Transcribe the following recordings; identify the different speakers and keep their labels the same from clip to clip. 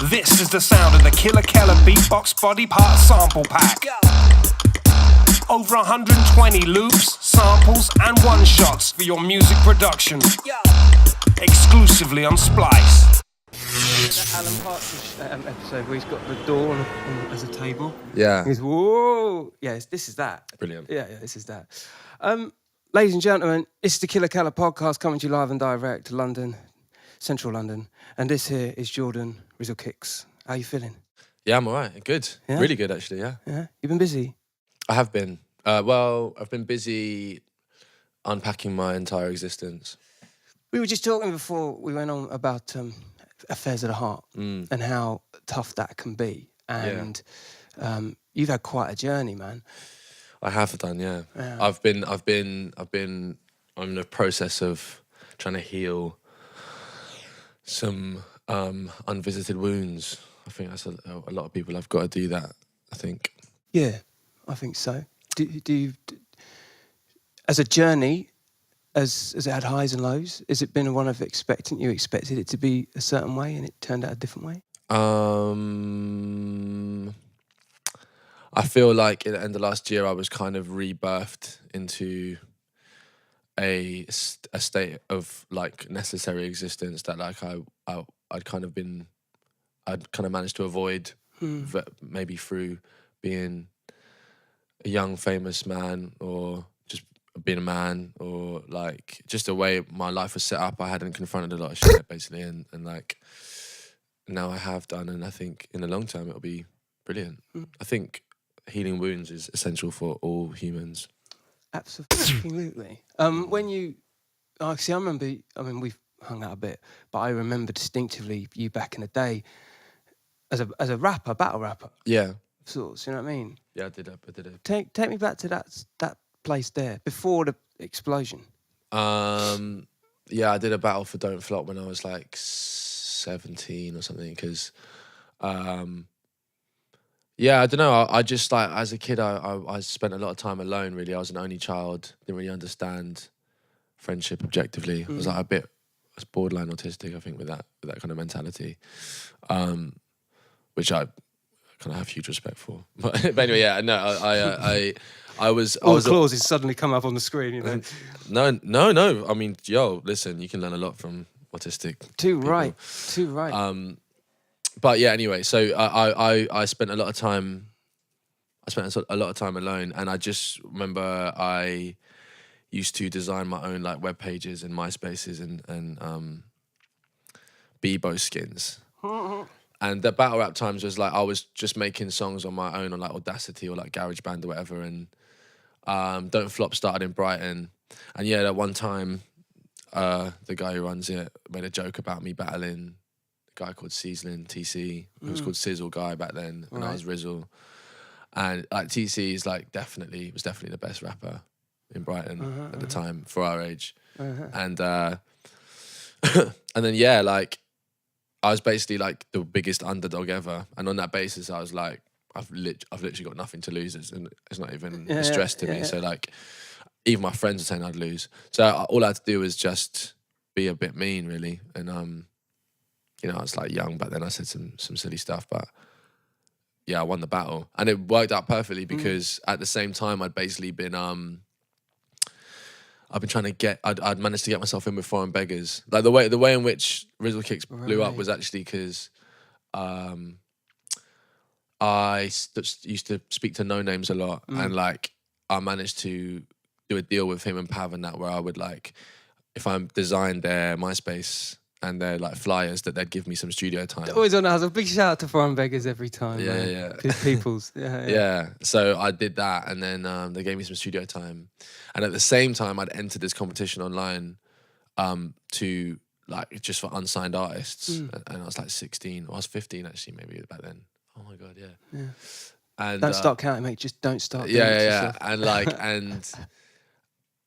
Speaker 1: This is the sound of the Killa beatbox body part sample pack. Over 120 loops, samples, and one-shots for your music production. Exclusively on Splice.
Speaker 2: That Alan Partridge episode where he's got the door as a table.
Speaker 3: Yeah.
Speaker 2: He's whoa. Yes, this is that.
Speaker 3: Brilliant.
Speaker 2: Yeah, this is that. Ladies and gentlemen, it's the Killa podcast coming to you live and direct to London, central London. And this here is Jordan, Rizzle Kicks. How you feeling?
Speaker 3: Yeah, I'm all right. Good.
Speaker 2: Yeah?
Speaker 3: Really good, actually, yeah.
Speaker 2: Yeah? You been busy?
Speaker 3: I have been. I've been busy unpacking my entire existence.
Speaker 2: We were just talking before we went on about affairs of the heart and how tough that can be. And you've had quite a journey, man.
Speaker 3: I have done, yeah. I've been I'm in the process of trying to heal some unvisited wounds. I think that's a lot of people have got to do that, I think.
Speaker 2: Yeah, I think so. Do you, as a journey, as it had highs and lows, has it been one of expecting? You expected it to be a certain way and it turned out a different way?
Speaker 3: I feel like at the end of last year I was kind of rebirthed into a state of like necessary existence that like I'd kind of managed to avoid maybe through being a young famous man or just being a man or like just the way my life was set up. I hadn't confronted a lot of shit basically and like now I have done, and I think in the long term it'll be brilliant. I think healing wounds is essential for all humans.
Speaker 2: Absolutely. When you, I remember, we've hung out a bit, but I remember distinctively you back in the day as a rapper, battle rapper.
Speaker 3: Yeah.
Speaker 2: Sorts, you know what I mean?
Speaker 3: Yeah, I did it.
Speaker 2: Take me back to that place there, before the explosion.
Speaker 3: Yeah, I did a battle for Don't Flop when I was like 17 or something, because yeah, I don't know. I just like as a kid, I spent a lot of time alone. Really, I was an only child. Didn't really understand friendship objectively. I was like I was borderline autistic, I think, with that kind of mentality, which I kind of have huge respect for. But anyway, yeah, no, I was.
Speaker 2: All the clauses suddenly come up on the screen. You know?
Speaker 3: No. I mean, yo, listen, you can learn a lot from autistic.
Speaker 2: Too
Speaker 3: people.
Speaker 2: right.
Speaker 3: But yeah, anyway, so I spent a lot of time. I spent a lot of time alone, and I just remember I used to design my own like web pages and MySpaces and Bebo skins. And the battle rap times was like I was just making songs on my own on like Audacity or like GarageBand or whatever. And Don't Flop started in Brighton, and yeah, that one time the guy who runs it made a joke about me battling guy called Seaslin TC, who was called Sizzle Guy back then, and I was Rizzle. And like TC is like was definitely the best rapper in Brighton at the time for our age. And and then yeah, like I was basically like the biggest underdog ever, and on that basis I was like I've literally got nothing to lose, and it's not even a stress to me. So like even my friends were saying I'd lose, so all I had to do was just be a bit mean really. And you know, I was like young back then. I said some silly stuff, but yeah, I won the battle, and it worked out perfectly because at the same time I'd basically been I've been trying to get. I'd managed to get myself in with Foreign Beggars. Like the way in which Rizzle Kicks blew up was actually because I used to speak to No Names a lot, and like I managed to do a deal with him and Pav and that, where I would like, if I designed their MySpace and their like flyers, that they'd give me some studio time.
Speaker 2: Always on the house. A big shout out to Foreign Beggars every time.
Speaker 3: Yeah.
Speaker 2: Good peoples. Yeah.
Speaker 3: So I did that, and then they gave me some studio time, and at the same time I'd entered this competition online to like just for unsigned artists, and I was like 16, or I was 15 actually maybe back then. Oh my god, yeah. And
Speaker 2: don't start counting, mate. Just don't start.
Speaker 3: Yeah. And like, and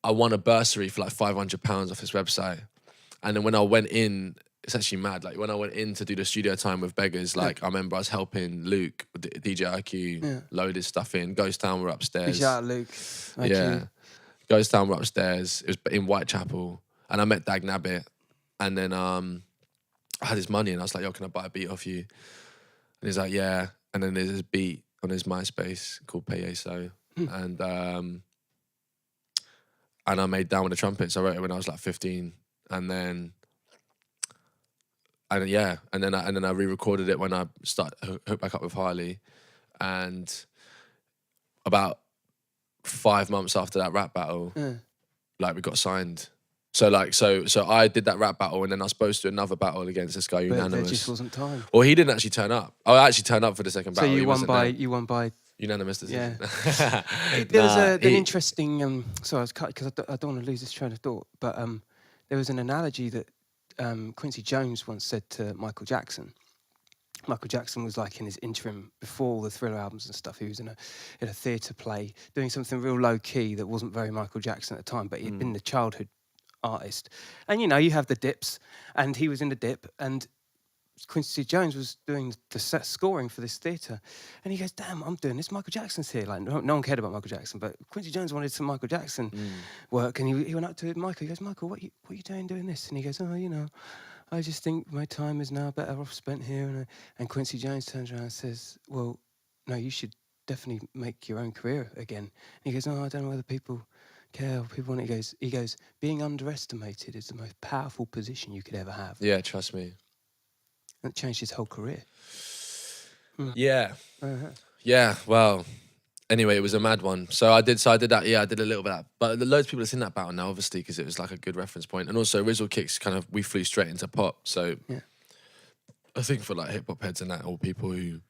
Speaker 3: I won a bursary for like £500 off this website. And then when I went in, it's actually mad. Like when I went in to do the studio time with Beggars, like I remember I was helping Luke with DJ IQ load his stuff in. Ghost Town were upstairs.
Speaker 2: Shout out Luke.
Speaker 3: Yeah. Ghost Town were upstairs. It was in Whitechapel, and I met Dag Nabbit, and then I had his money and I was like, yo, can I buy a beat off you? And he's like, yeah. And then there's this beat on his MySpace called Payeso. And I made Down with the Trumpets. I wrote it when I was like 15. And then I re-recorded it when I hooked back up with Harley. And about 5 months after that rap battle, like we got signed. So I did that rap battle, and then I was supposed to do another battle against this guy, Unanimous.
Speaker 2: But there just wasn't time.
Speaker 3: Well, he didn't actually turn up. I actually turned up for the second battle.
Speaker 2: So you won by
Speaker 3: unanimous decision.
Speaker 2: Yeah. There was an interesting. Sorry, I was cut because I don't want to lose this train of thought. But there was an analogy that Quincy Jones once said to Michael Jackson. Michael Jackson was like in his interim before all the Thriller albums and stuff. He was in a theatre play doing something real low key that wasn't very Michael Jackson at the time, but he'd been the childhood artist. And you have the dips, and he was in the dip, and Quincy Jones was doing the set scoring for this theatre, and he goes, damn, I'm doing this, Michael Jackson's here. Like no one cared about Michael Jackson, but Quincy Jones wanted some Michael Jackson work, and he went up to Michael. He goes, Michael, what are you doing this? And he goes, I just think my time is now better off spent here. And Quincy Jones turns around and says, well, no, you should definitely make your own career again. And he goes, I don't know whether people care or people want it. He goes, being underestimated is the most powerful position you could ever have.
Speaker 3: Yeah, trust me.
Speaker 2: And it changed his whole career.
Speaker 3: Yeah. Yeah, well, anyway, it was a mad one. So I did that. Yeah, I did a little bit of that. But loads of people have seen that battle now, obviously, because it was like a good reference point. And also, Rizzle Kicks we flew straight into pop. So
Speaker 2: yeah.
Speaker 3: I think for like hip hop heads and that, or people who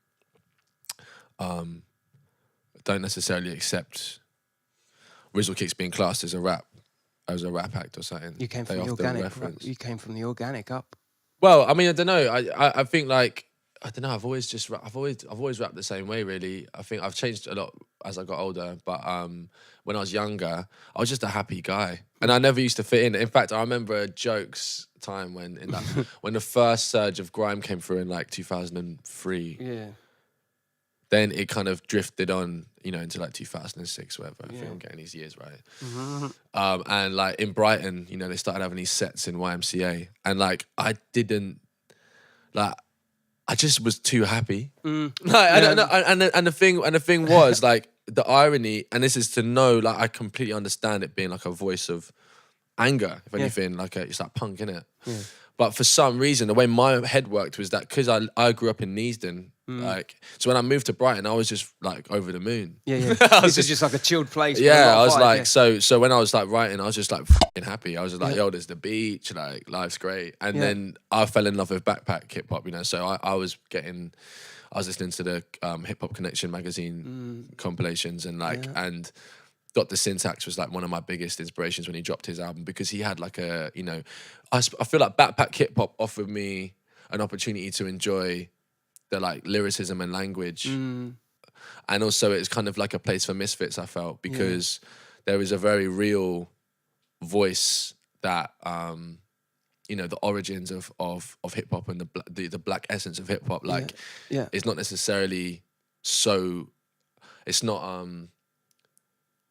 Speaker 3: don't necessarily accept Rizzle Kicks being classed as a rap act or something.
Speaker 2: You came from the organic. You came from the organic up.
Speaker 3: Well, I mean, I don't know. I think like I don't know. I've always rapped the same way. Really, I think I've changed a lot as I got older. But when I was younger, I was just a happy guy, and I never used to fit in. In fact, I remember a jokes time when when the first surge of grime came through in like 2003.
Speaker 2: Yeah.
Speaker 3: Then it kind of drifted on, into like 2006, whatever. I think I'm getting these years right.
Speaker 2: Mm-hmm.
Speaker 3: And like in Brighton, they started having these sets in YMCA, and like I just was too happy. And the thing was like the irony, and this is to know, like I completely understand it being like a voice of anger, if anything, like it's like punk, innit? Yeah. But for some reason, the way my head worked was that because I grew up in Neasden, so when I moved to Brighton, I was just like over the moon.
Speaker 2: Yeah. This is just like a chilled place.
Speaker 3: Yeah, I was like, so when I was like writing, I was just like fucking happy. I was just like, yo, there's the beach, like life's great. And then I fell in love with backpack hip hop, so I was listening to the Hip Hop Connection magazine compilations and Dr. Syntax was like one of my biggest inspirations when he dropped his album, because he had like I feel like backpack hip hop offered me an opportunity to enjoy the like lyricism and language, and also it's kind of like a place for misfits. I felt because there is a very real voice that the origins of hip hop and the black essence of hip hop is not necessarily so. It's not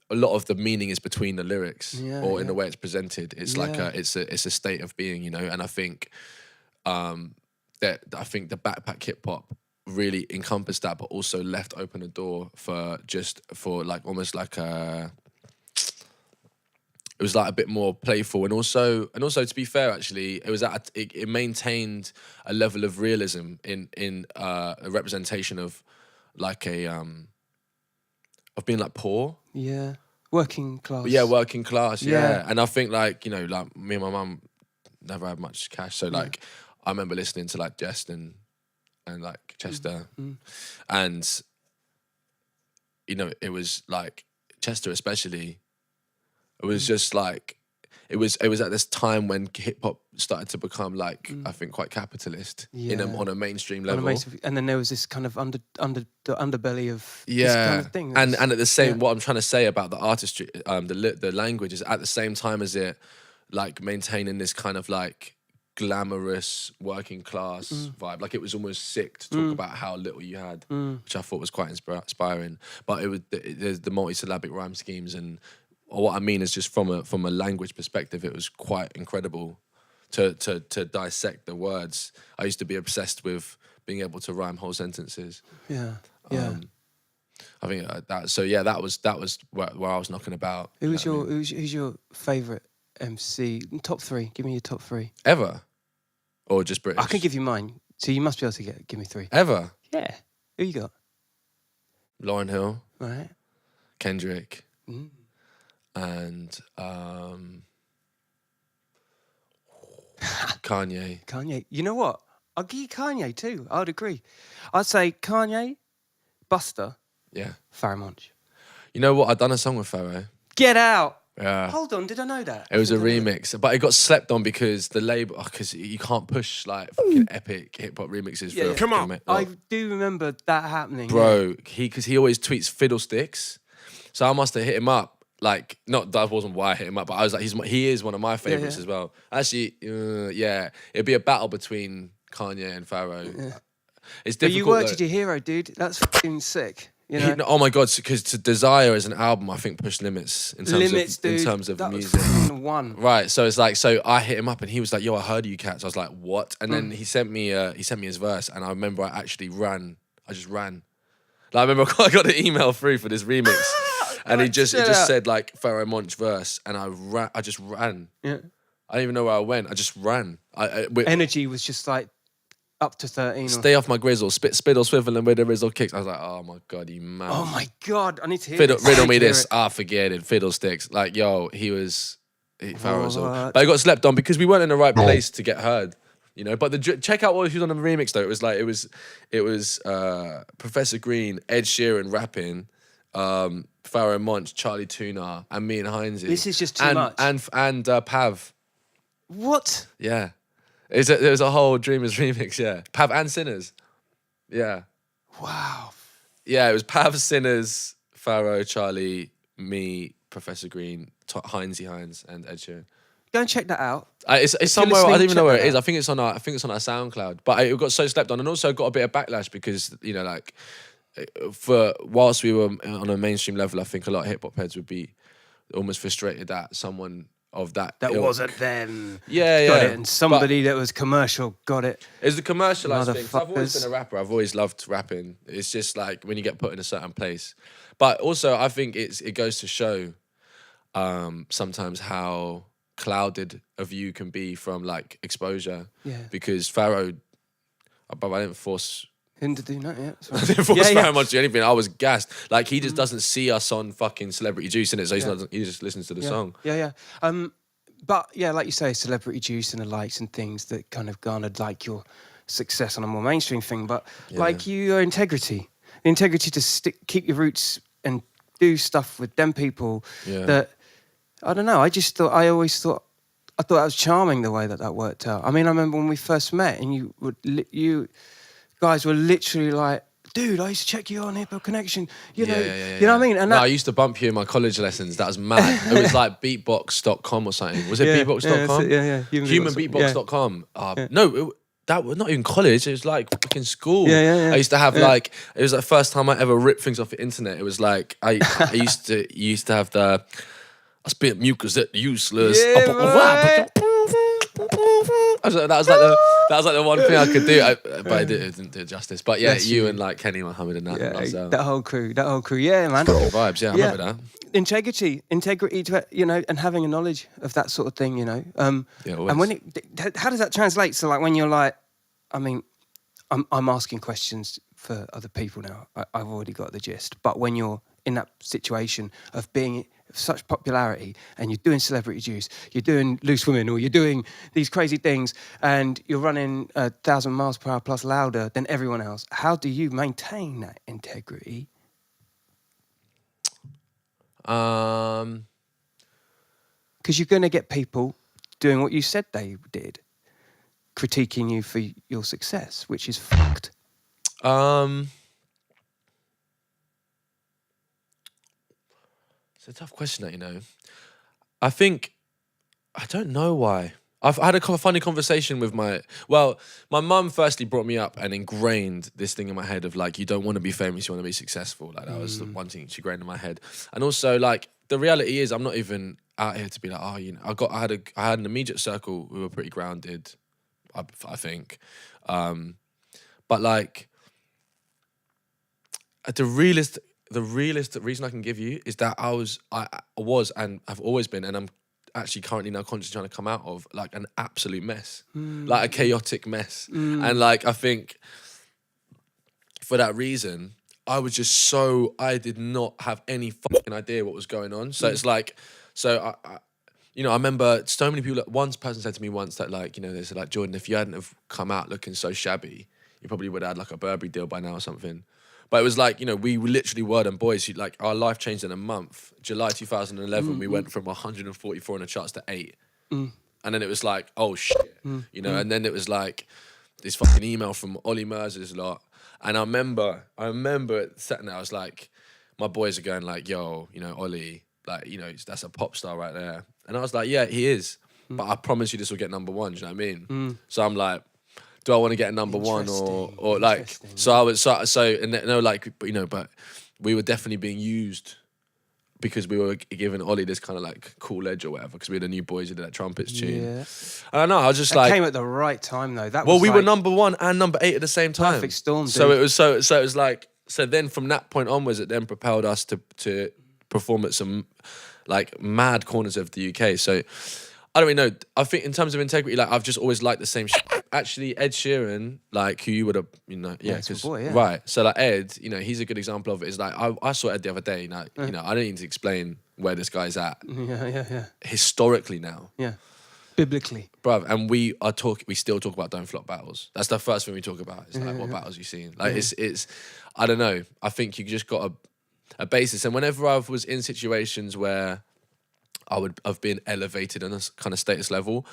Speaker 3: a lot of the meaning is between the lyrics in the way it's presented. It's like it's a state of being, and I think that the backpack hip hop really encompassed that, but also left open a door for like almost like it was like a bit more playful, and also to be fair, actually, it was it maintained a level of realism in a representation of like of being like poor.
Speaker 2: Yeah. Working class.
Speaker 3: Yeah, working class, yeah. And I think like, like me and my mum never had much cash. So like I remember listening to like Jest and like Chester. And it was like Chester especially, it was just like it was at this time when hip hop started to become like I think quite capitalist on a mainstream level.
Speaker 2: And then there was this kind of the underbelly of this kind of thing.
Speaker 3: And at the same, what I'm trying to say about the artistry, the language is at the same time as it like maintaining this kind of like glamorous working class vibe. Like it was almost sick to talk about how little you had, which I thought was quite inspiring. But it was there's the multi-syllabic rhyme schemes, and what I mean is just from a language perspective, it was quite incredible to dissect the words. I used to be obsessed with being able to rhyme whole sentences.
Speaker 2: Yeah.
Speaker 3: I think that. So yeah, that was where I was knocking about.
Speaker 2: Who's your favourite MC? Top 3. Give me your top 3.
Speaker 3: Ever, or just British?
Speaker 2: I can give you mine. So you must be able to give me 3.
Speaker 3: Ever.
Speaker 2: Yeah. Who you got?
Speaker 3: Lauryn Hill,
Speaker 2: Right.
Speaker 3: Kendrick, and Kanye.
Speaker 2: Kanye. You know what? I'll give you Kanye too. I'd agree. I'd say Kanye, Buster,
Speaker 3: Yeah.
Speaker 2: Pharoah Monch.
Speaker 3: You know what? I've done a song with Pharoah.
Speaker 2: Get out.
Speaker 3: Yeah.
Speaker 2: Hold on, did I know that?
Speaker 3: It was a remix, but it got slept on because the label, because you can't push like fucking epic hip hop remixes.
Speaker 2: Yeah,
Speaker 3: for
Speaker 2: yeah.
Speaker 1: Come on.
Speaker 2: I do remember that happening.
Speaker 3: Bro, because he always tweets fiddlesticks, so I must have hit him up. Like, not that wasn't why I hit him up, but I was like, he is one of my favorites
Speaker 2: yeah.
Speaker 3: as well. Actually, yeah, it'd be a battle between Kanye and Pharoah.
Speaker 2: Yeah.
Speaker 3: It's
Speaker 2: But
Speaker 3: difficult.
Speaker 2: you worked with your hero, dude. That's fucking sick. You know?
Speaker 3: Oh my god! Because to Desire as an album, I think pushed limits in terms of
Speaker 2: that
Speaker 3: music.
Speaker 2: Was fucking one.
Speaker 3: Right, so it's like, so I hit him up and he was like, "Yo, I heard you cats." I was like, "What?" And then he sent me his verse, and I remember I actually ran. I just ran. Like, I remember I got the email through for this remix, and it just said like Pharoah Monch verse, and I just ran.
Speaker 2: Yeah.
Speaker 3: I didn't even know where I went. I just ran.
Speaker 2: Energy was just like up to 13.
Speaker 3: Stay off my grizzle, spittle, swivel, and with the Rizzle Kicks. I was like, oh my god, you man.
Speaker 2: Oh my god, I need to hear
Speaker 3: Riddle
Speaker 2: this.
Speaker 3: me this. Forget it. Fiddlesticks. Like, yo, Pharoah was all.
Speaker 2: What?
Speaker 3: But I got slept on because we weren't in the right place to get heard. You know, but check out what he was on the remix though. It was like it was Professor Green, Ed Sheeran rapping, Pharoah Monch, Charlie Tuna, and me and Heinzie.
Speaker 2: This is just too much.
Speaker 3: And Pav.
Speaker 2: What?
Speaker 3: Yeah, there was a whole Dreamers remix. Yeah, Pav and Sinners. Yeah.
Speaker 2: Wow.
Speaker 3: Yeah, it was Pav, Sinners, Pharoah, Charlie, me, Professor Green, Heinz, and Ed Sheeran.
Speaker 2: Go and check that out.
Speaker 3: It's somewhere, I don't even know where it is.
Speaker 2: Out.
Speaker 3: I think it's on our SoundCloud. But it got so slept on, and also got a bit of backlash because, you know, like, whilst we were on a mainstream level, I think a lot of hip hop heads would be almost frustrated that someone of that ilk
Speaker 2: wasn't them.
Speaker 3: Yeah,
Speaker 2: Got it. And somebody that was commercial got it.
Speaker 3: It's the commercialised thing. I've always
Speaker 2: Motherfuckers.
Speaker 3: been a rapper. I've always loved rapping. It's just like when you get put in a certain place. But also, I think it goes to show sometimes how clouded a view can be from like exposure.
Speaker 2: Yeah.
Speaker 3: Because Pharoah, but I didn't force.
Speaker 2: Him to do that, yeah.
Speaker 3: I didn't force Pharoah much to do anything. I was gassed. Like, he just doesn't see us on fucking Celebrity Juice in it, so he just listens to the song.
Speaker 2: Yeah. But yeah, like you say, Celebrity Juice and the likes and things that kind of garnered like your success on a more mainstream thing. But like your integrity, the integrity to keep your roots and do stuff with them people that, I don't know, I thought that was charming the way that worked out. I mean, I remember when we first met and you guys were literally like, dude, I used to check you on Hip Hop Connection. You know what I mean? And
Speaker 3: I used to bump you in my college lessons. That was mad. It was like beatbox.com or something. Was it beatbox.com?
Speaker 2: Yeah.
Speaker 3: Humanbeatbox.com. No, that was not even college. It was like fucking school.
Speaker 2: Yeah.
Speaker 3: I used to have like, it was the first time I ever ripped things off the internet. It was like, I used to have the, I spit mucus that useless. That was like the one thing I could do, but it didn't do it justice. But yeah, you and like Kenny Mohammed and that.
Speaker 2: Yeah, that whole crew, yeah, man.
Speaker 3: Vibes, I remember that.
Speaker 2: Integrity to, you know, and having a knowledge of that sort of thing, you know. And when how does that translate? So like when you're like, I mean, I'm asking questions for other people now. I've already got the gist. But when you're in that situation of being of such popularity and you're doing Celebrity Juice, you're doing Loose Women, or you're doing these crazy things and you're running 1,000 miles per hour plus louder than everyone else, how do you maintain that integrity? Because you're going to get people doing what you said they did, critiquing you for your success, which is fucked.
Speaker 3: It's a tough question, that, you know. I don't know why. I've had a funny conversation with my mum firstly brought me up and ingrained this thing in my head of like, you don't want to be famous, you want to be successful. Like, that was the one thing she ingrained in my head. And also, like, the reality is I'm not even out here to be like, oh, you know, I had an immediate circle who were pretty grounded, I think, but like the realist reason I can give you is that I was and I've always been, and I'm actually currently now consciously trying to come out of, like, an absolute mess, like a chaotic mess, and like I think for that reason I was just I did not have any fucking idea what was going on. So it's like, I you know, I remember so many people. One person said to me once that, like, you know, they said, like, Jordan, if you hadn't have come out looking so shabby, you probably would have had like a Burberry deal by now or something. But it was like, you know, we literally were them boys who, like, our life changed in a month. July 2011, we went from 144 on the charts to 8. And then it was like, oh shit, you know, and then it was like this fucking email from Ollie Merz's lot. And I remember sitting there, I was like, my boys are going like, yo, you know, Ollie, like, you know, that's a pop star right there. And I was like, yeah, he is. But I promise you this will get number one, do you know what I mean? So I'm like, do I want to get a number one or like, so I was, and no, like, you know, but we were definitely being used because we were giving Ollie this kind of like cool edge or whatever, because we had the new boys who did that trumpets tune. Yeah. I don't know, I was just like,
Speaker 2: came at the right time though.
Speaker 3: We were number 1 and number 8 at the same time.
Speaker 2: Perfect storm.
Speaker 3: So it was like, so then from that point onwards, it then propelled us to perform at some like mad corners of the UK. So I don't really know. I think in terms of integrity, like, I've just always liked the same shit. Actually, Ed Sheeran, like, who you would have, you know, right. So like Ed, you know, he's a good example of it. It's like I saw Ed the other day. Now, you know, I don't need to explain where this guy's at.
Speaker 2: Yeah.
Speaker 3: Historically now.
Speaker 2: Yeah. Biblically,
Speaker 3: bruv, and we still talk about Don't Flop battles. That's the first thing we talk about. It's like, what battles you seen? Like, it's I don't know. I think you just got a basis. And whenever I was in situations where I would have been elevated on a kind of status level,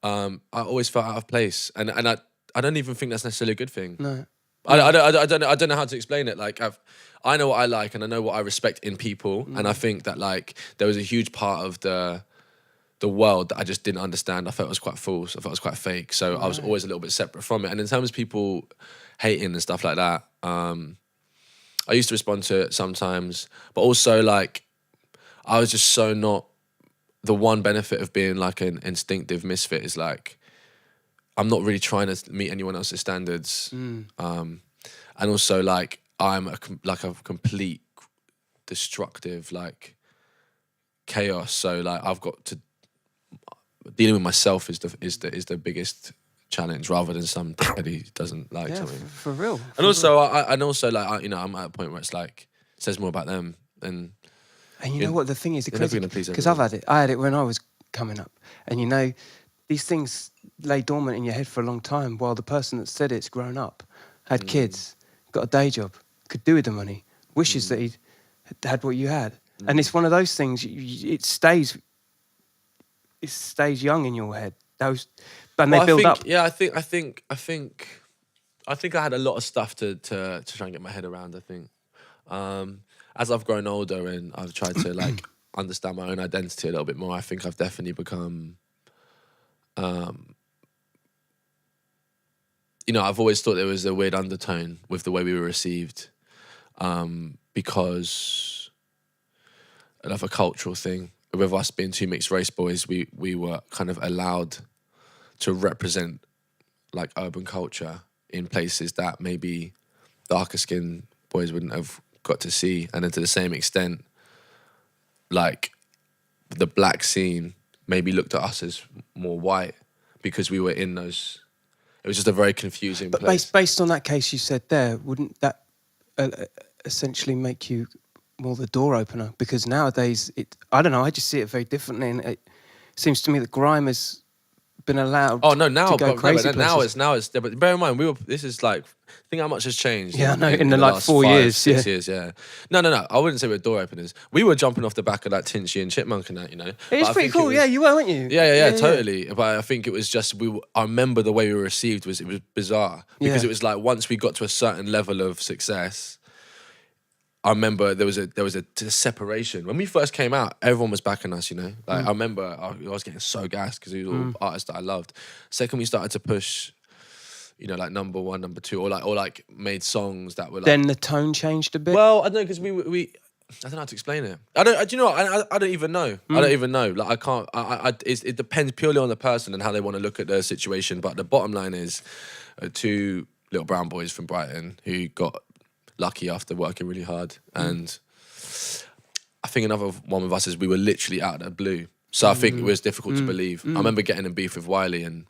Speaker 3: I always felt out of place, and I don't even think that's necessarily a good thing.
Speaker 2: No,
Speaker 3: I don't know how to explain it. Like, I know what I like, and I know what I respect in people, and I think that, like, there was a huge part of the world that I just didn't understand. I felt it was quite false. I felt it was quite fake. So I was always a little bit separate from it. And in terms of people hating and stuff like that, I used to respond to it sometimes, but also, like, I was just so not. The one benefit of being like an instinctive misfit is, like, I'm not really trying to meet anyone else's standards. And also, like, I'm a complete destructive, like, chaos. So, like, I've got to dealing with myself is the biggest challenge, rather than some that he doesn't like something.
Speaker 2: For real.
Speaker 3: And also, like, you know, I'm at a point where it's like, it says more about them than.
Speaker 2: And you know what the thing is, because I had it when I was coming up, and, you know, these things lay dormant in your head for a long time while the person that said it's grown up, had kids, got a day job, could do with the money, wishes that he'd had what you had, and it's one of those things. It stays young in your head. They build up.
Speaker 3: Yeah, I think I had a lot of stuff to try and get my head around. I think. As I've grown older and I've tried to, like, understand my own identity a little bit more, I think I've definitely become, you know, I've always thought there was a weird undertone with the way we were received, because of a cultural thing. With us being two mixed race boys, we were kind of allowed to represent, like, urban culture in places that maybe darker skinned boys wouldn't have got to see. And then to the same extent, like, the black scene maybe looked at us as more white because we were in those. It was just a very confusing place.
Speaker 2: But based on that case you said there, wouldn't that essentially make you more the door opener? Because nowadays, I don't know, I just see it very differently, and it seems to me that grime has been allowed.
Speaker 3: Oh no, now
Speaker 2: to go crazy
Speaker 3: now it's. But bear in mind, this is like. Think how much has changed.
Speaker 2: Yeah, I know. In the like 4 years,
Speaker 3: 6 years, yeah. No. I wouldn't say we're door openers. We were jumping off the back of, like, Tinchy and Chipmunk and that, you know.
Speaker 2: It's pretty cool. Yeah, you were, weren't you?
Speaker 3: Yeah, totally. But I think it was just I remember the way we were received was bizarre, because it was like, once we got to a certain level of success, I remember there was a separation. When we first came out, everyone was backing us, you know. Like, I remember I was getting so gassed because it was all artists that I loved. Second, we started to push, you know, like number 1, number 2, or like made songs that were like.
Speaker 2: Then the tone changed a bit.
Speaker 3: Well, I don't know, because don't know how to explain it. I don't. Do you know what? I don't even know. I don't even know. Like I can't. It depends purely on the person and how they want to look at the situation. But the bottom line is, two little brown boys from Brighton who got lucky after working really hard, and I think another one with us is we were literally out of the blue. So I think it was difficult to believe. I remember getting in beef with Wiley, and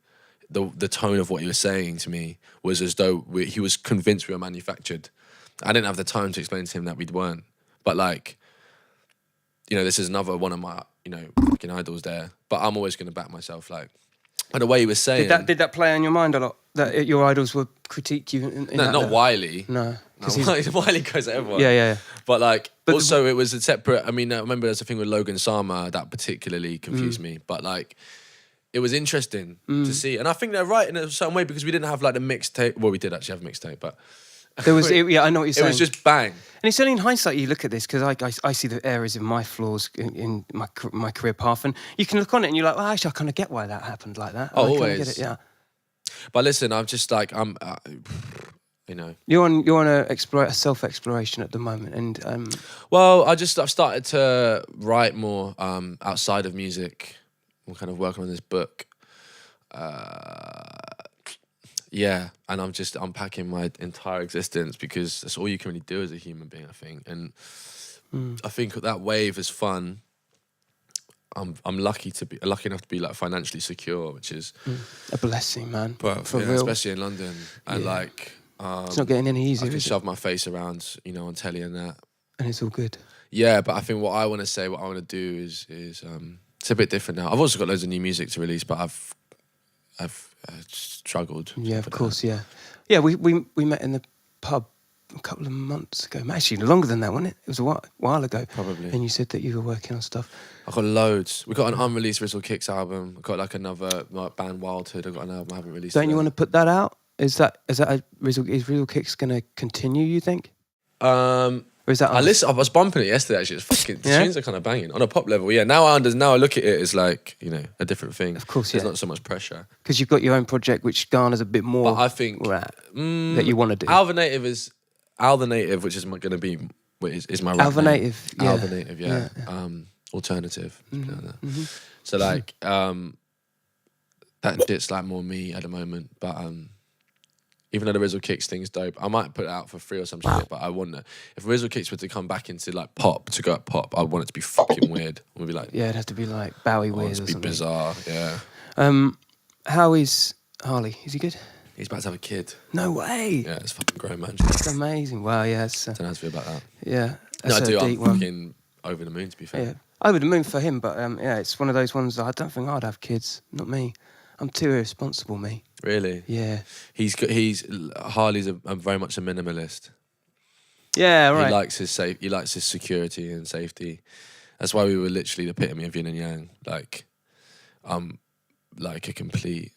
Speaker 3: the tone of what he was saying to me was as though he was convinced we were manufactured. I didn't have the time to explain to him that we weren't. But like, you know, this is another one of my, you know, fucking idols there. But I'm always going to back myself. Like, and the way he was saying...
Speaker 2: Did that play on your mind a lot? That your idols would critique you?
Speaker 3: No, not Wiley.
Speaker 2: No.
Speaker 3: Wiley goes at everyone.
Speaker 2: Yeah.
Speaker 3: But like, also it was a separate... I mean, I remember there's a thing with Logan Sama that particularly confused me. But like, it was interesting to see. And I think they're right in a certain way because we didn't have like the mixtape. Well, we did actually have a mixtape, but...
Speaker 2: There was, yeah, I know what you're saying.
Speaker 3: It was just bang.
Speaker 2: And it's only in hindsight you look at this because I see the areas of my flaws in my career path, and you can look on it and you're like, well, actually, I kind of get why that happened like that.
Speaker 3: Oh,
Speaker 2: I
Speaker 3: always.
Speaker 2: get it, yeah.
Speaker 3: But listen, I'm just like you know.
Speaker 2: You're on a self exploration at the moment, and
Speaker 3: well, I've started to write more outside of music. I'm kind of working on this book. Yeah, and I'm just unpacking my entire existence because that's all you can really do as a human being, I think. And I think that wave is fun. I'm lucky enough to be like financially secure, which is
Speaker 2: a blessing, man.
Speaker 3: But
Speaker 2: for real,
Speaker 3: especially in London, and like
Speaker 2: it's not getting any easier.
Speaker 3: I can shove my face around, you know, on telly and that,
Speaker 2: and it's all good.
Speaker 3: Yeah, but I think what I want to do is it's a bit different now. I've also got loads of new music to release, but I've struggled.
Speaker 2: Yeah, of course, yeah. Yeah, we met in the pub a couple of months ago. Actually, longer than that, wasn't it? It was a while ago.
Speaker 3: Probably.
Speaker 2: And you said that you were working on stuff.
Speaker 3: I've got loads. We've got an unreleased Rizzle Kicks album. I've got like another band Wildhood. I've got an album I haven't released.
Speaker 2: Don't you want to put that out? Is Rizzle Kicks going to continue, you think? Or is that
Speaker 3: I was bumping it yesterday. Actually, it's fucking the tunes are kind of banging on a pop level. Yeah, now I look at it as like, you know, a different thing.
Speaker 2: Of course,
Speaker 3: there's not so much pressure
Speaker 2: because you've got your own project which garners a bit more.
Speaker 3: But I think
Speaker 2: that you want to do.
Speaker 3: Al the Native, which is going to be is my rap
Speaker 2: Al the
Speaker 3: name.
Speaker 2: Native. Yeah.
Speaker 3: Al the Native, yeah. Alternative. So like that shit's like more me at the moment, but even though the Rizzle Kicks thing's dope, I might put it out for free or some shit, but I want to... If Rizzle Kicks were to come back into like pop, to go at pop, I want it to be fucking weird. I want to be like...
Speaker 2: Yeah, it'd have to be like Bowie weird or something.
Speaker 3: It'd be bizarre, yeah.
Speaker 2: How is Harley? Is he good?
Speaker 3: He's about to have a kid.
Speaker 2: No way!
Speaker 3: Yeah, it's fucking grown, man.
Speaker 2: That's amazing. Wow, yeah.
Speaker 3: I don't know how to feel about that.
Speaker 2: Yeah.
Speaker 3: No, I do. I'm
Speaker 2: one.
Speaker 3: fucking over the moon, to be fair.
Speaker 2: Yeah. Over the moon for him, but yeah, it's one of those ones that I don't think I'd have kids. Not me. I'm too irresponsible, me.
Speaker 3: Really?
Speaker 2: Yeah.
Speaker 3: Harley's very much a minimalist.
Speaker 2: Yeah, right.
Speaker 3: He likes his security and safety. That's why we were literally the epitome of yin and yang. Like, like a complete...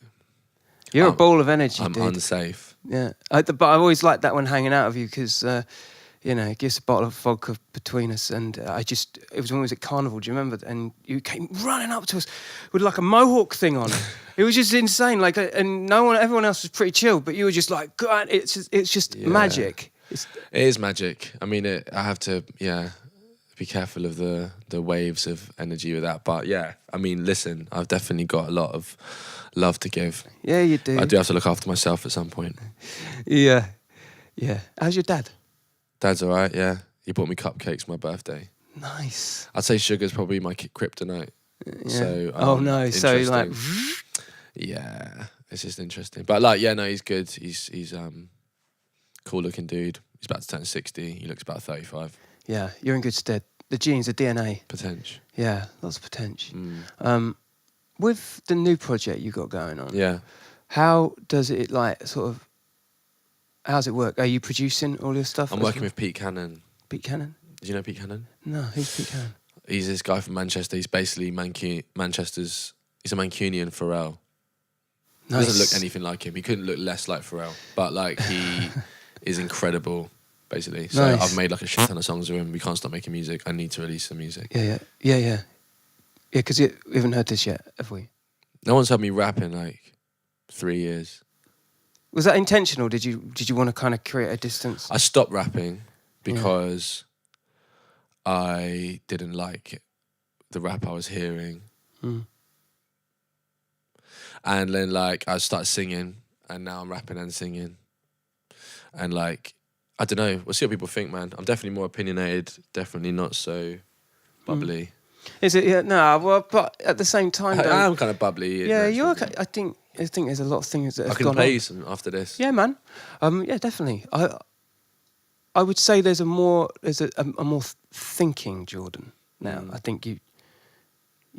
Speaker 2: You're a ball of energy,
Speaker 3: I'm
Speaker 2: dude.
Speaker 3: unsafe.
Speaker 2: Yeah. But I always liked that when hanging out with you because, you know, it gives a bottle of vodka between us. And it was when we was at Carnival, do you remember? And you came running up to us with like a mohawk thing on. It was just insane. Like, and everyone else was pretty chill, but you were just like, God, it's just magic. It
Speaker 3: is magic. I mean, I have to, be careful of the waves of energy with that. But yeah, I mean, listen, I've definitely got a lot of love to give.
Speaker 2: Yeah, you do.
Speaker 3: I do have to look after myself at some point.
Speaker 2: Yeah. How's your dad?
Speaker 3: Dad's all right, yeah. He bought me cupcakes for my birthday.
Speaker 2: Nice.
Speaker 3: I'd say sugar's probably my kryptonite.
Speaker 2: Yeah.
Speaker 3: So,
Speaker 2: no, so like...
Speaker 3: Yeah, it's just interesting. But like, yeah, no, he's good. He's cool looking dude. He's about to turn 60. He looks about 35.
Speaker 2: Yeah, you're in good stead. The genes, the DNA.
Speaker 3: Potential.
Speaker 2: Yeah, lots of potential. With the new project you got going on,
Speaker 3: yeah,
Speaker 2: how does it like sort of? How's it work? Are you producing all your stuff?
Speaker 3: I'm working with Pete Cannon.
Speaker 2: Pete Cannon?
Speaker 3: Do you know Pete Cannon?
Speaker 2: No, who's Pete Cannon?
Speaker 3: He's this guy from Manchester. He's basically Manchester's. He's a Mancunian Pharrell. Nice. He doesn't look anything like him. He couldn't look less like Pharrell, but like he is incredible. Basically, so nice. I've made like a shit ton of songs with him. We can't stop making music. I need to release some music.
Speaker 2: Yeah. Because we haven't heard this yet, have we?
Speaker 3: No one's heard me rap in like 3 years.
Speaker 2: Was that intentional? Did you want to kind of create a distance?
Speaker 3: I stopped rapping because I didn't like the rap I was hearing. And then like I started singing, and now I'm rapping and singing. And like, I don't know, we'll see what people think, man. I'm definitely more opinionated, definitely not so bubbly.
Speaker 2: Is it? Yeah, no. Well, but at the same time, though,
Speaker 3: I am kind of bubbly.
Speaker 2: yeah,
Speaker 3: naturally.
Speaker 2: you're okay. I think there's a lot of things that
Speaker 3: I
Speaker 2: have
Speaker 3: can
Speaker 2: gone
Speaker 3: play
Speaker 2: on.
Speaker 3: you some after this.
Speaker 2: Yeah, man. Yeah, definitely. I would say there's a more thinking Jordan now. I think you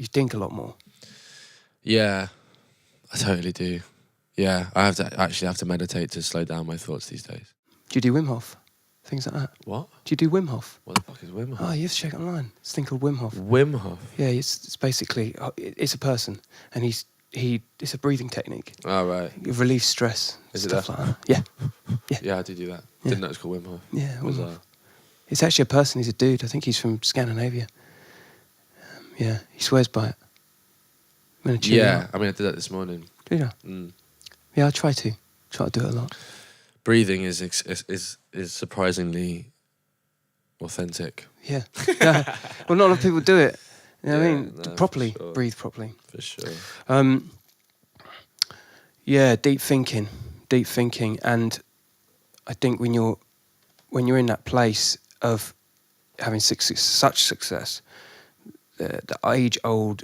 Speaker 2: think a lot more.
Speaker 3: Yeah, I totally do. Yeah, I have to meditate to slow down my thoughts these days.
Speaker 2: Do you do Wim Hof? Things like that.
Speaker 3: What?
Speaker 2: Do you do Wim Hof?
Speaker 3: What the fuck is Wim Hof?
Speaker 2: Oh, you have to check it online. It's a thing called Wim Hof.
Speaker 3: Wim Hof?
Speaker 2: Yeah, it's basically it's a person, and it's a breathing technique.
Speaker 3: Oh, right.
Speaker 2: It relieves stress.
Speaker 3: Is it
Speaker 2: stuff
Speaker 3: that?
Speaker 2: like that. Yeah.
Speaker 3: Yeah, I do that.
Speaker 2: Yeah.
Speaker 3: Didn't know it's called Wim Hof.
Speaker 2: Yeah, Wim
Speaker 3: Bizarre.
Speaker 2: Hof. It's actually a person. He's a dude. I think he's from Scandinavia. Yeah, he swears by it. I'm gonna cheer you
Speaker 3: Yeah,
Speaker 2: up.
Speaker 3: I mean, I did that this morning.
Speaker 2: Do you? Yeah, I try to do it a lot.
Speaker 3: Breathing is surprisingly authentic.
Speaker 2: Yeah. Yeah. Well, not a lot of people do it. You know what I
Speaker 3: Yeah,
Speaker 2: mean?
Speaker 3: no, for
Speaker 2: Properly,
Speaker 3: sure.
Speaker 2: breathe properly.
Speaker 3: For sure.
Speaker 2: Yeah, deep thinking, and I think when you're in that place of having such success, the age-old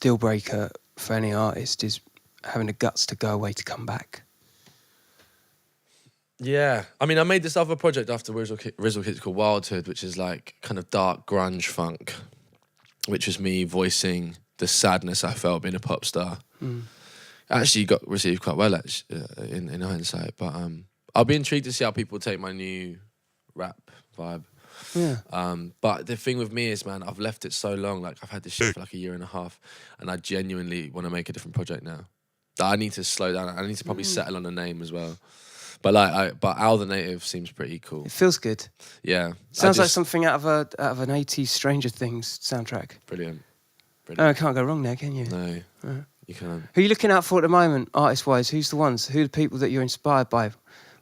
Speaker 2: deal breaker for any artist is having the guts to go away to come back.
Speaker 3: Yeah, I mean, I made this other project after Rizzle Kicks called Wildhood, which is like kind of dark grunge funk, which was me voicing the sadness I felt being a pop star. Actually got received quite well in hindsight, but I'll be intrigued to see how people take my new rap vibe.
Speaker 2: Yeah.
Speaker 3: But the thing with me is, man, I've left it so long. Like I've had this shit for like a year and a half, and I genuinely want to make a different project now. That I need to slow down. I need to probably settle on a name as well. But but Al the Native seems pretty cool.
Speaker 2: It feels good.
Speaker 3: Yeah,
Speaker 2: Sounds like something out of an 80s Stranger Things soundtrack.
Speaker 3: Brilliant.
Speaker 2: Oh, can't go wrong there, can you?
Speaker 3: No, you can't.
Speaker 2: Who are you looking out for at the moment, artist-wise? Who's the ones? Who are the people that you're inspired by?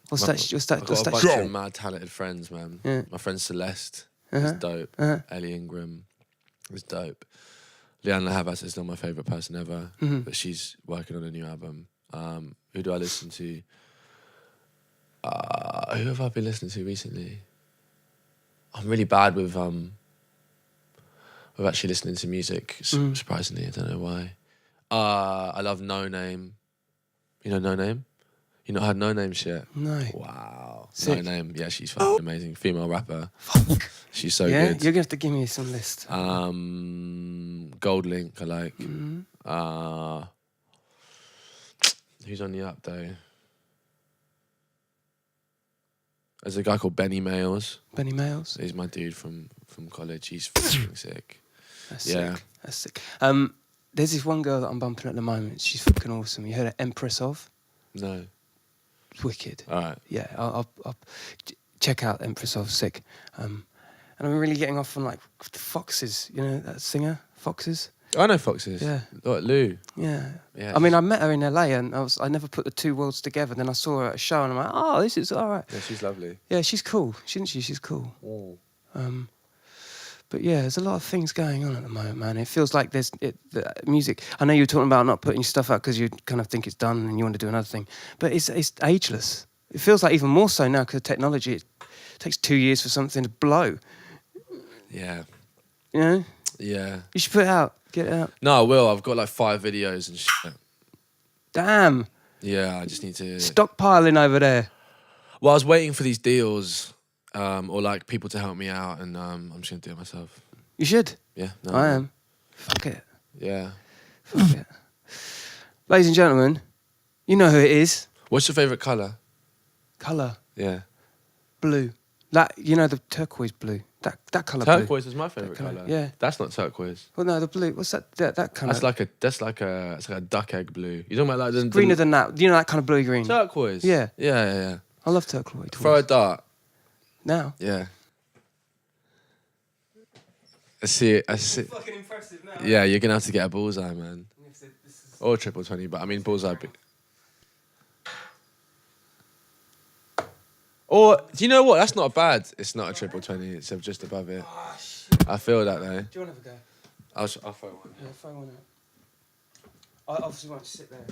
Speaker 2: What's that?
Speaker 3: I've got a bunch of mad talented friends, man.
Speaker 2: Yeah.
Speaker 3: My friend Celeste is dope. Ellie Ingram is dope. Leanna Havas is not my favourite person ever, but she's working on a new album. Who do I listen to? Who have I been listening to recently? I'm really bad with actually listening to music. Surprisingly, I don't know why. I love No Name. You know No Name? You not had No Name shit?
Speaker 2: No.
Speaker 3: Wow.
Speaker 2: Sick.
Speaker 3: No Name. Yeah, she's fucking amazing. Female rapper. She's so
Speaker 2: Yeah,
Speaker 3: good.
Speaker 2: you're gonna have to give me some list.
Speaker 3: Gold Link, I like. Who's on the up though? There's a guy called Benny Males.
Speaker 2: Benny Males.
Speaker 3: He's my dude from college. He's fucking sick.
Speaker 2: That's
Speaker 3: Yeah.
Speaker 2: sick. That's sick. There's this one girl that I'm bumping at the moment. She's fucking awesome. You heard of Empress of?
Speaker 3: No.
Speaker 2: It's wicked.
Speaker 3: All right.
Speaker 2: Yeah, I'll check out Empress of. Sick. And I'm really getting off on like Foxes. You know that singer, Foxes.
Speaker 3: I know Foxes.
Speaker 2: Yeah.
Speaker 3: Like Lou.
Speaker 2: Yeah.
Speaker 3: Yeah.
Speaker 2: I mean, I met her in LA, and I never put the two worlds together. Then I saw her at a show, and I'm like, oh, this is all right.
Speaker 3: Yeah, she's lovely.
Speaker 2: Yeah, she's cool, isn't she? She's cool. But yeah, there's a lot of things going on at the moment, man. It feels like the music. I know you were talking about not putting stuff out because you kind of think it's done and you want to do another thing, but it's ageless. It feels like even more so now because of technology. It takes 2 years for something to blow.
Speaker 3: Yeah.
Speaker 2: You know?
Speaker 3: Yeah.
Speaker 2: You should put it out. Get it out.
Speaker 3: No, I will. I've got like 5 videos and shit.
Speaker 2: Damn.
Speaker 3: Yeah, I just need to...
Speaker 2: Stockpiling over there.
Speaker 3: Well, I was waiting for these deals or like people to help me out, and I'm just going to do it myself.
Speaker 2: You should.
Speaker 3: Yeah. No,
Speaker 2: I am. Fuck it.
Speaker 3: Yeah.
Speaker 2: Fuck it. Ladies and gentlemen, you know who it is.
Speaker 3: What's your favourite colour?
Speaker 2: Colour.
Speaker 3: Yeah.
Speaker 2: Blue. That, you know, the turquoise blue. That colour
Speaker 3: Turquoise is my favourite
Speaker 2: colour,
Speaker 3: colour.
Speaker 2: yeah.
Speaker 3: That's not turquoise.
Speaker 2: Well, no, the blue. What's that? That kind
Speaker 3: That's
Speaker 2: of...
Speaker 3: like a duck egg blue. You're talking about like
Speaker 2: greener than that. You know that kind of blue-green?
Speaker 3: turquoise.
Speaker 2: Yeah.
Speaker 3: Yeah.
Speaker 2: I love turquoise.
Speaker 3: Throw a dart.
Speaker 2: Now.
Speaker 3: Yeah. I see it.
Speaker 2: Fucking impressive now.
Speaker 3: Yeah, you're gonna have to get a bullseye, man. Or triple 20, but I mean bullseye. Or do you know what? That's not bad. It's not a triple 20. It's just above it.
Speaker 2: Oh, shit.
Speaker 3: I feel that though.
Speaker 2: Do you want to have a go?
Speaker 3: I'll throw one.
Speaker 2: Yeah, throw one out. I obviously won't sit there.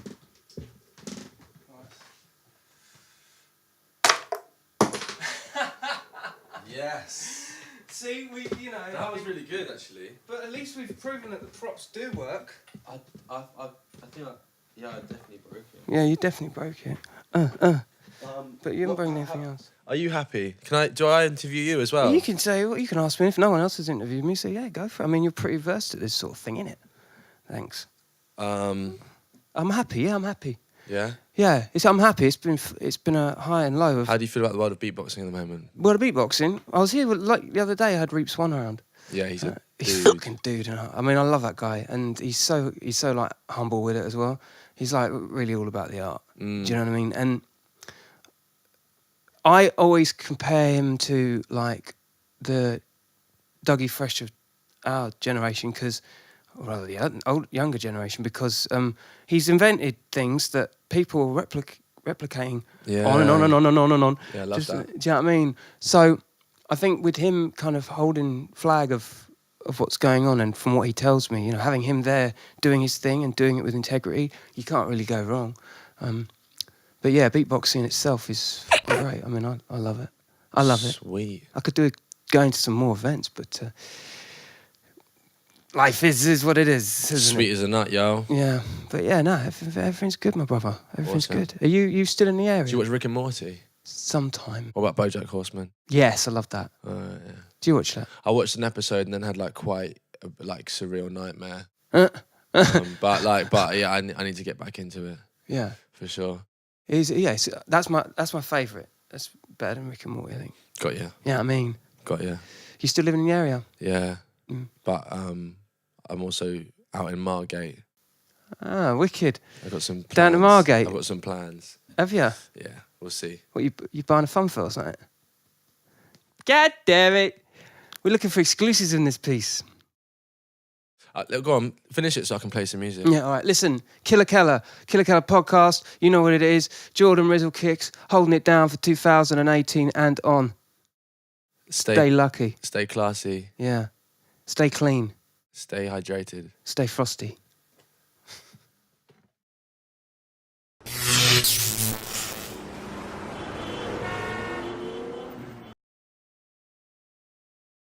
Speaker 3: Yes.
Speaker 2: See,
Speaker 3: That was really good, actually.
Speaker 2: But at least we've proven that the props do work.
Speaker 3: I think I definitely broke it.
Speaker 2: Yeah, you definitely broke it. But you haven't broken anything else.
Speaker 3: Are you happy? Do I interview you as well?
Speaker 2: You can say what you can ask me if no one else has interviewed me. So yeah, go for it. I mean, you're pretty versed at this sort of thing, innit? Thanks. I'm happy. Yeah, I'm happy.
Speaker 3: Yeah.
Speaker 2: Yeah, I'm happy. It's been a high and low.
Speaker 3: How do you feel about the world of beatboxing at the moment?
Speaker 2: Well, the beatboxing. I was here like the other day. I had Reaps One around.
Speaker 3: Yeah, he's a
Speaker 2: He's
Speaker 3: dude.
Speaker 2: fucking dude. And I mean, I love that guy, and he's so like humble with it as well. He's like really all about the art. Do you know what I mean? And I always compare him to like the Dougie Fresh of our generation, rather the younger generation, because he's invented things that people are replicating on and on and on and on and on.
Speaker 3: Yeah, I love that.
Speaker 2: Do you know what I mean? So I think with him kind of holding flag of what's going on, and from what he tells me, having him there doing his thing and doing it with integrity, you can't really go wrong. But yeah, beatboxing itself is great. I mean, I love it. I love it.
Speaker 3: Sweet.
Speaker 2: I could go into some more events, but life is what it is, isn't
Speaker 3: Sweet
Speaker 2: it?
Speaker 3: as a nut, yo.
Speaker 2: Yeah, but yeah, no, everything's good, my brother. Everything's
Speaker 3: Awesome.
Speaker 2: good. Are you still in the area?
Speaker 3: Do you watch Rick and Morty?
Speaker 2: Sometime.
Speaker 3: What about BoJack Horseman?
Speaker 2: Yes, I love that.
Speaker 3: Yeah.
Speaker 2: Do you watch that?
Speaker 3: I watched an episode and then had like quite a surreal nightmare. But yeah, I need to get back into it
Speaker 2: Yeah.
Speaker 3: for sure.
Speaker 2: That's my favourite. That's better than Rick and Morty, I think.
Speaker 3: Got you.
Speaker 2: Yeah, I mean,
Speaker 3: Got you.
Speaker 2: you still living in the area?
Speaker 3: Yeah.
Speaker 2: Mm.
Speaker 3: But I'm also out in Margate.
Speaker 2: Ah, wicked.
Speaker 3: I've got some plans.
Speaker 2: Down to Margate?
Speaker 3: I've got some plans.
Speaker 2: Have you?
Speaker 3: Yeah, we'll see.
Speaker 2: What, you buying a fun for or something? God damn it. We're looking for exclusives in this piece.
Speaker 3: Go on, finish it so I can play some music.
Speaker 2: Yeah, all right. Listen, Killa podcast. You know what it is. Jordan Rizzle Kicks, holding it down for 2018 and on. Stay lucky.
Speaker 3: Stay classy.
Speaker 2: Yeah. Stay clean.
Speaker 3: Stay hydrated.
Speaker 2: Stay frosty.